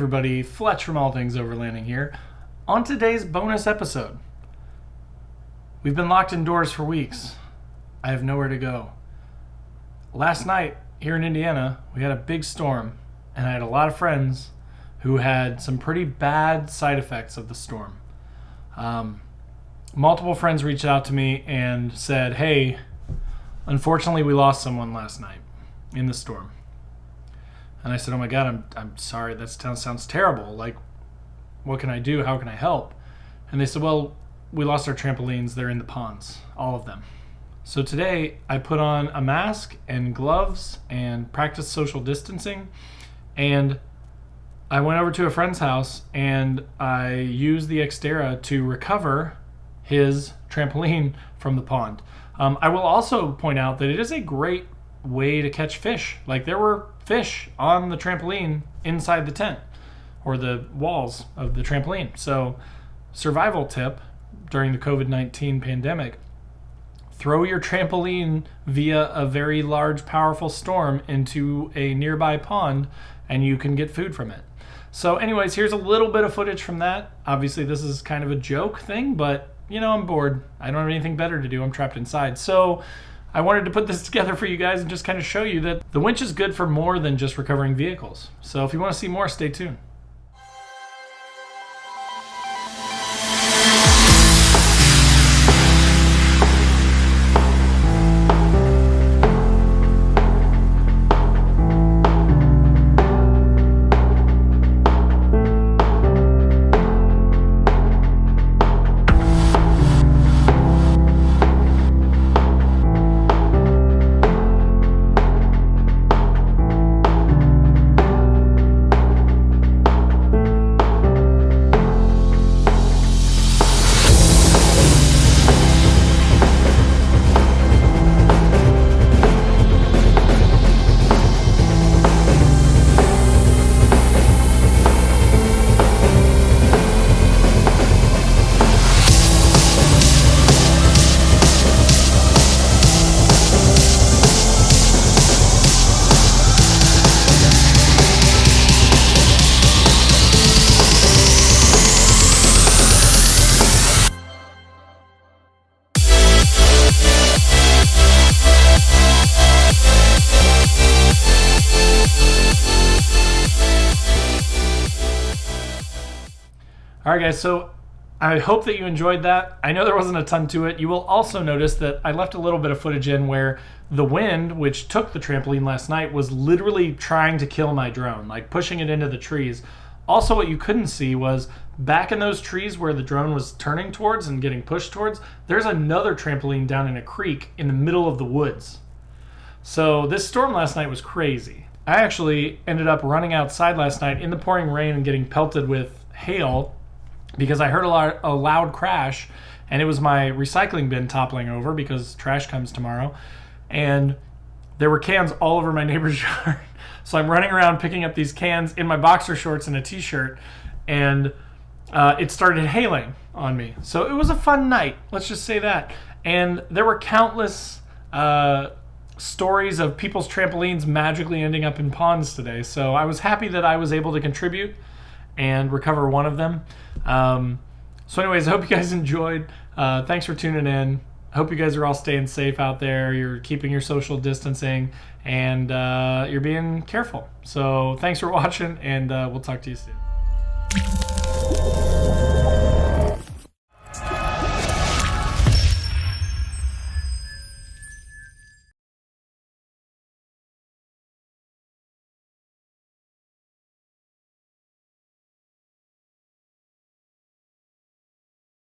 Everybody, Fletch from All Things Overlanding here. On today's bonus episode, we've been locked indoors for weeks. I have nowhere to go. Last night here in Indiana, we had a big storm, and I had a lot of friends who had some pretty bad side effects of the storm. Multiple friends reached out to me and said, "Hey, unfortunately we lost someone last night in the storm." And I said, "Oh my God, I'm sorry. That sounds terrible. Like, what can I do? How can I help?" And they said, "Well, we lost our trampolines. They're in the ponds, all of them." So today I put on a mask and gloves and practiced social distancing. And I went over to a friend's house and I used the Xterra to recover his trampoline from the pond. I will also point out that it is a great way to catch fish. Like, there were fish on the trampoline inside the tent or the walls of the trampoline. So, survival tip during the COVID-19 pandemic: throw your trampoline via a very large, powerful storm into a nearby pond and you can get food from it. So anyways, here's a little bit of footage from that. Obviously this is kind of a joke thing, but you know, I'm bored. I don't have anything better to do. I'm trapped inside. So I wanted to put this together for you guys and just kind of show you that the winch is good for more than just recovering vehicles. So if you want to see more, stay tuned. All right, guys, so I hope that you enjoyed that. I know there wasn't a ton to it. You will also notice that I left a little bit of footage in where the wind, which took the trampoline last night, was literally trying to kill my drone, like pushing it into the trees. Also, what you couldn't see was back in those trees where the drone was turning towards and getting pushed towards, there's another trampoline down in a creek in the middle of the woods. So this storm last night was crazy. I actually ended up running outside last night in the pouring rain and getting pelted with hail because I heard a loud crash, and it was my recycling bin toppling over because trash comes tomorrow, and there were cans all over my neighbor's yard. So I'm running around picking up these cans in my boxer shorts and a t-shirt, and it started hailing on me. So it was a fun night, let's just say that. And there were countless stories of people's trampolines magically ending up in ponds today. So I was happy that I was able to contribute and recover one of them. So anyways, I hope you guys enjoyed. Thanks for tuning in. I hope you guys are all staying safe out there. You're keeping your social distancing, and you're being careful. So thanks for watching, and we'll talk to you soon.